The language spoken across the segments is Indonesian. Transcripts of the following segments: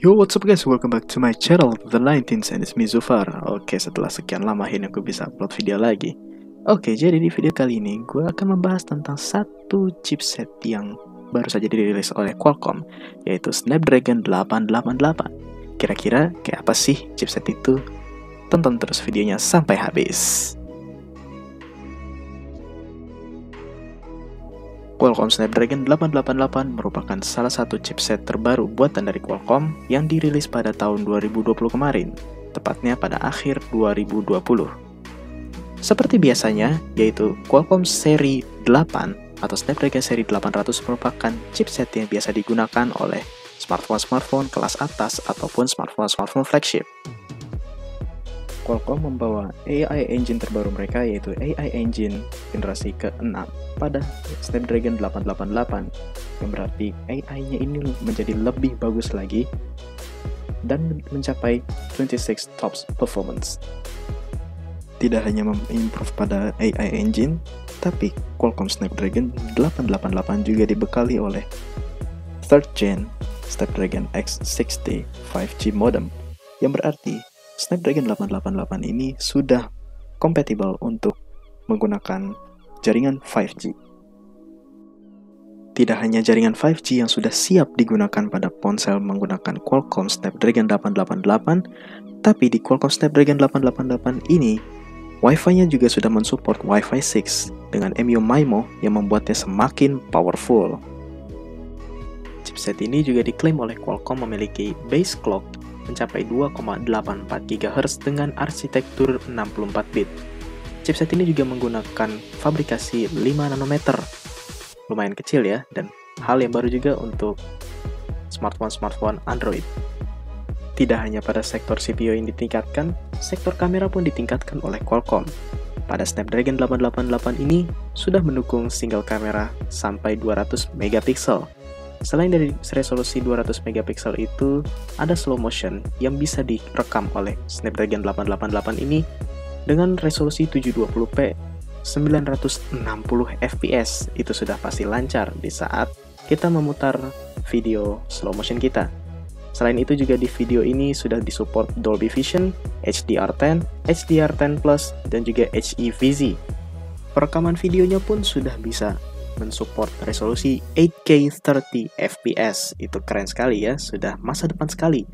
Yo, what's up guys? Welcome back to my channel, The 19th, and it's me Zufar. Oke, setelah sekian lama akhirnya gue bisa upload video lagi. Oke, jadi di video kali ini gue akan membahas tentang satu chipset yang baru saja dirilis oleh Qualcomm, yaitu Snapdragon 888. Kira-kira kayak apa sih chipset itu? Tonton terus videonya sampai habis. Qualcomm Snapdragon 888 merupakan salah satu chipset terbaru buatan dari Qualcomm yang dirilis pada tahun 2020 kemarin, tepatnya pada akhir 2020. Seperti biasanya, yaitu Qualcomm seri 8 atau Snapdragon seri 800 merupakan chipset yang biasa digunakan oleh smartphone-smartphone kelas atas ataupun smartphone-smartphone flagship. Qualcomm membawa AI engine terbaru mereka, yaitu AI Engine generasi ke-6 pada Snapdragon 888, yang berarti AI-nya ini menjadi lebih bagus lagi dan mencapai 26 TOPS performance. Tidak hanya mengimprove pada AI Engine, tapi Qualcomm Snapdragon 888 juga dibekali oleh 3rd Gen Snapdragon X60 5G modem, yang berarti Snapdragon 888 ini sudah kompatibel untuk menggunakan jaringan 5G. Tidak hanya jaringan 5G yang sudah siap digunakan pada ponsel menggunakan Qualcomm Snapdragon 888, tapi di Qualcomm Snapdragon 888 ini, Wi-Fi-nya juga sudah mensupport Wi-Fi 6 dengan MU-MIMO yang membuatnya semakin powerful. Chipset ini juga diklaim oleh Qualcomm memiliki base clock mencapai 2,84 GHz dengan arsitektur 64 bit. Chipset ini juga menggunakan fabrikasi 5 nanometer. Lumayan kecil ya, dan hal yang baru juga untuk smartphone Android. Tidak hanya pada sektor CPU yang ditingkatkan, sektor kamera pun ditingkatkan oleh Qualcomm. Pada Snapdragon 888 ini sudah mendukung single kamera sampai 200 megapiksel. Selain dari resolusi 200 megapiksel itu, ada slow motion yang bisa direkam oleh Snapdragon 888 ini dengan resolusi 720p 960 fps. Itu sudah pasti lancar di saat kita memutar video slow motion kita. Selain itu juga di video ini sudah disupport Dolby Vision, HDR10, HDR10+, dan juga HEVZ. Perekaman videonya pun sudah bisa mensupport resolusi 8K 30 fps. Itu keren sekali ya, sudah masa depan sekali.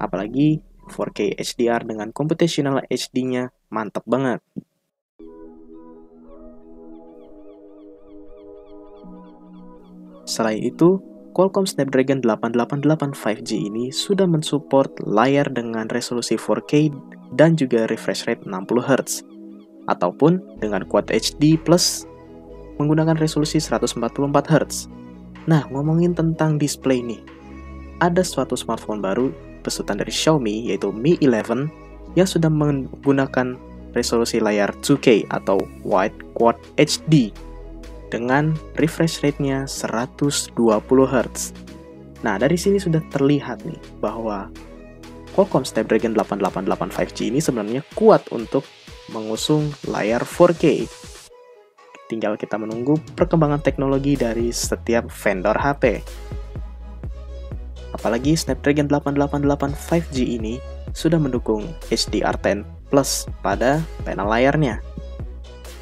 Apalagi 4K HDR dengan computational HD-nya mantap banget. Selain itu, Qualcomm Snapdragon 888 5G ini sudah mensupport layar dengan resolusi 4K dan juga refresh rate 60Hz, ataupun dengan Quad HD Plus menggunakan resolusi 144Hz. Nah, ngomongin tentang display nih, ada suatu smartphone baru besutan dari Xiaomi, yaitu Mi 11, yang sudah menggunakan resolusi layar 2K atau Wide Quad HD dengan refresh rate-nya 120Hz. Nah, dari sini sudah terlihat nih bahwa Qualcomm Snapdragon 888 5G ini sebenarnya kuat untuk mengusung layar 4K. Tinggal kita menunggu perkembangan teknologi dari setiap vendor HP. Apalagi Snapdragon 888 5G ini sudah mendukung HDR10 Plus pada panel layarnya.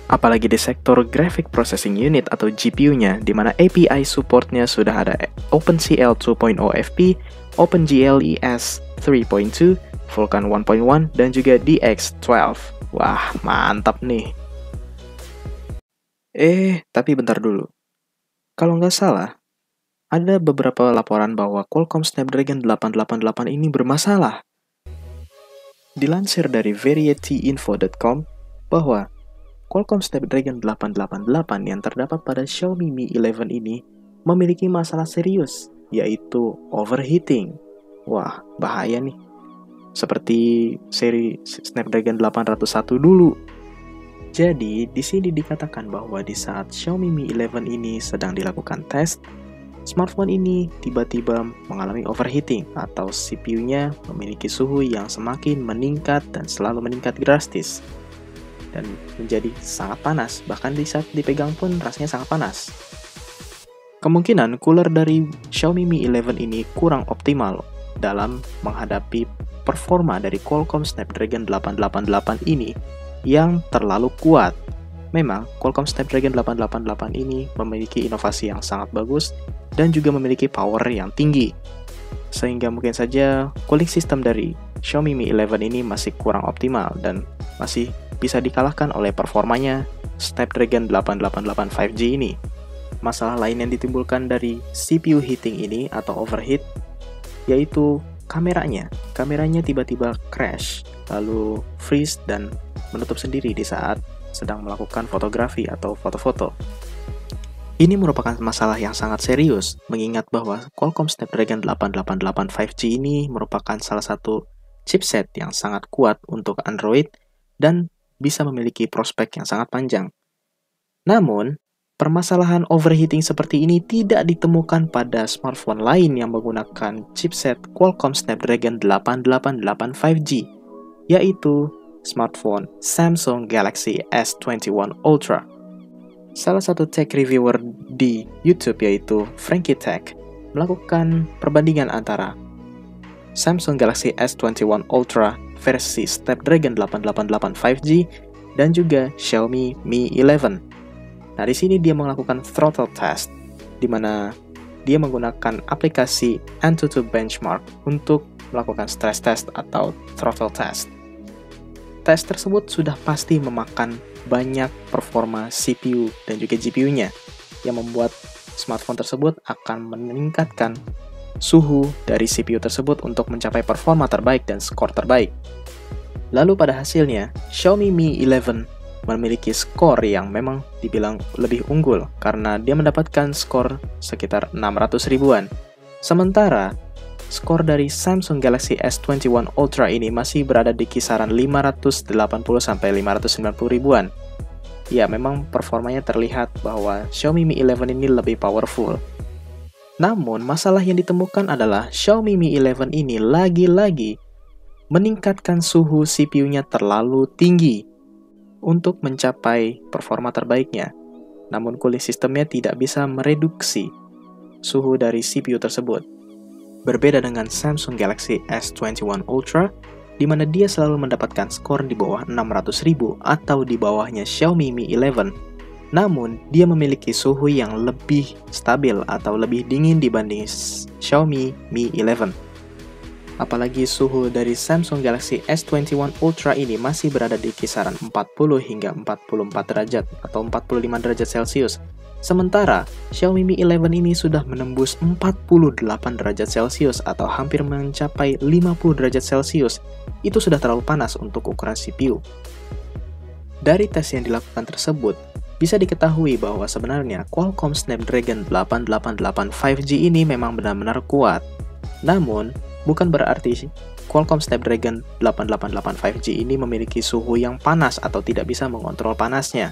Apalagi di sektor Graphic Processing Unit atau GPU-nya, di mana API supportnya sudah ada OpenCL 2.0 FP, OpenGL ES 3.2, Vulkan 1.1, dan juga DX12. Wah, mantap nih. Tapi bentar dulu. Kalau nggak salah, ada beberapa laporan bahwa Qualcomm Snapdragon 888 ini bermasalah. Dilansir dari VarietyInfo.com bahwa Qualcomm Snapdragon 888 yang terdapat pada Xiaomi Mi 11 ini memiliki masalah serius, yaitu overheating. Wah, bahaya nih. Seperti seri Snapdragon 801 dulu. Jadi, di sini dikatakan bahwa di saat Xiaomi Mi 11 ini sedang dilakukan tes, smartphone ini tiba-tiba mengalami overheating atau CPU-nya memiliki suhu yang semakin meningkat dan selalu meningkat drastis dan menjadi sangat panas, bahkan di saat dipegang pun rasanya sangat panas. Kemungkinan cooler dari Xiaomi Mi 11 ini kurang optimal dalam menghadapi performa dari Qualcomm Snapdragon 888 ini yang terlalu kuat. Memang, Qualcomm Snapdragon 888 ini memiliki inovasi yang sangat bagus dan juga memiliki power yang tinggi. Sehingga mungkin saja cooling system dari Xiaomi Mi 11 ini masih kurang optimal dan masih bisa dikalahkan oleh performanya Snapdragon 888 5G ini. Masalah lain yang ditimbulkan dari CPU heating ini atau overheat yaitu kameranya. Kameranya tiba-tiba crash, lalu freeze dan menutup sendiri di saat sedang melakukan fotografi atau foto-foto. Ini merupakan masalah yang sangat serius, mengingat bahwa Qualcomm Snapdragon 888 5G ini merupakan salah satu chipset yang sangat kuat untuk Android dan bisa memiliki prospek yang sangat panjang. Namun, permasalahan overheating seperti ini tidak ditemukan pada smartphone lain yang menggunakan chipset Qualcomm Snapdragon 888 5G, yaitu smartphone Samsung Galaxy S21 Ultra. Salah satu tech reviewer di YouTube yaitu Frankie Tech melakukan perbandingan antara Samsung Galaxy S21 Ultra versi Snapdragon 888 5G dan juga Xiaomi Mi 11. Nah, di sini dia melakukan throttle test, di mana dia menggunakan aplikasi Antutu Benchmark untuk melakukan stress test atau throttle test. Tes tersebut sudah pasti memakan banyak performa CPU dan juga GPU-nya, yang membuat smartphone tersebut akan meningkatkan suhu dari CPU tersebut untuk mencapai performa terbaik dan skor terbaik. Lalu pada hasilnya, Xiaomi Mi 11 memiliki skor yang memang dibilang lebih unggul karena dia mendapatkan skor sekitar 600 ribuan. Sementara skor dari Samsung Galaxy S21 Ultra ini masih berada di kisaran 580 sampai 590 ribuan. Ya, memang performanya terlihat bahwa Xiaomi Mi 11 ini lebih powerful. Namun, masalah yang ditemukan adalah Xiaomi Mi 11 ini lagi-lagi meningkatkan suhu CPU-nya terlalu tinggi untuk mencapai performa terbaiknya. Namun, cooling sistemnya tidak bisa mereduksi suhu dari CPU tersebut. Berbeda dengan Samsung Galaxy S21 Ultra, di mana dia selalu mendapatkan skor di bawah 600.000 atau di bawahnya Xiaomi Mi 11. Namun, dia memiliki suhu yang lebih stabil atau lebih dingin dibanding Xiaomi Mi 11. Apalagi suhu dari Samsung Galaxy S21 Ultra ini masih berada di kisaran 40 hingga 44 derajat atau 45 derajat Celcius. Sementara, Xiaomi Mi 11 ini sudah menembus 48 derajat Celcius atau hampir mencapai 50 derajat Celcius. Itu sudah terlalu panas untuk ukuran CPU. Dari tes yang dilakukan tersebut, bisa diketahui bahwa sebenarnya Qualcomm Snapdragon 888 5G ini memang benar-benar kuat. Namun, bukan berarti Qualcomm Snapdragon 888 5G ini memiliki suhu yang panas atau tidak bisa mengontrol panasnya.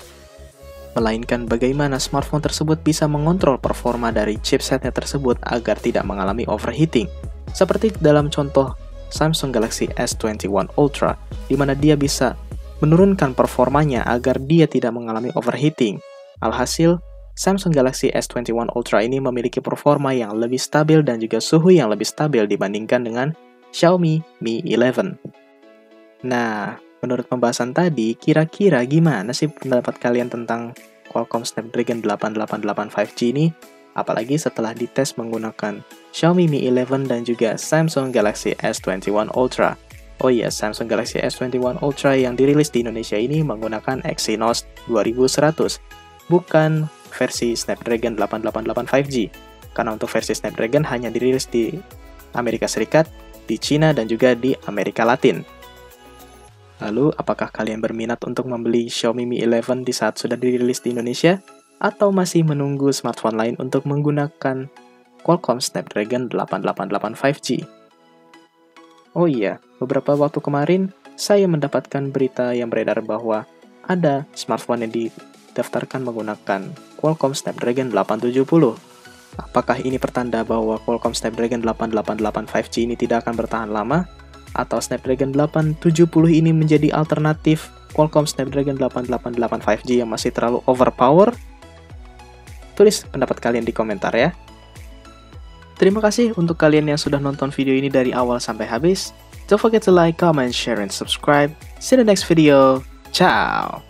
Melainkan bagaimana smartphone tersebut bisa mengontrol performa dari chipsetnya tersebut agar tidak mengalami overheating. Seperti dalam contoh Samsung Galaxy S21 Ultra, di mana dia bisa menurunkan performanya agar dia tidak mengalami overheating. Alhasil, Samsung Galaxy S21 Ultra ini memiliki performa yang lebih stabil dan juga suhu yang lebih stabil dibandingkan dengan Xiaomi Mi 11. Nah, menurut pembahasan tadi, kira-kira gimana sih pendapat kalian tentang Qualcomm Snapdragon 888 5G ini? Apalagi setelah dites menggunakan Xiaomi Mi 11 dan juga Samsung Galaxy S21 Ultra. Oh iya, Samsung Galaxy S21 Ultra yang dirilis di Indonesia ini menggunakan Exynos 2100, bukan versi Snapdragon 888 5G. Karena untuk versi Snapdragon hanya dirilis di Amerika Serikat, di Cina, dan juga di Amerika Latin. Lalu, apakah kalian berminat untuk membeli Xiaomi Mi 11 di saat sudah dirilis di Indonesia? Atau masih menunggu smartphone lain untuk menggunakan Qualcomm Snapdragon 888 5G? Oh iya, beberapa waktu kemarin, saya mendapatkan berita yang beredar bahwa ada smartphone yang didaftarkan menggunakan Qualcomm Snapdragon 870. Apakah ini pertanda bahwa Qualcomm Snapdragon 888 5G ini tidak akan bertahan lama? Atau Snapdragon 870 ini menjadi alternatif Qualcomm Snapdragon 888 5G yang masih terlalu overpower? Tulis pendapat kalian di komentar ya. Terima kasih untuk kalian yang sudah nonton video ini dari awal sampai habis. Don't forget to like, comment, share, and subscribe. See you in the next video. Ciao!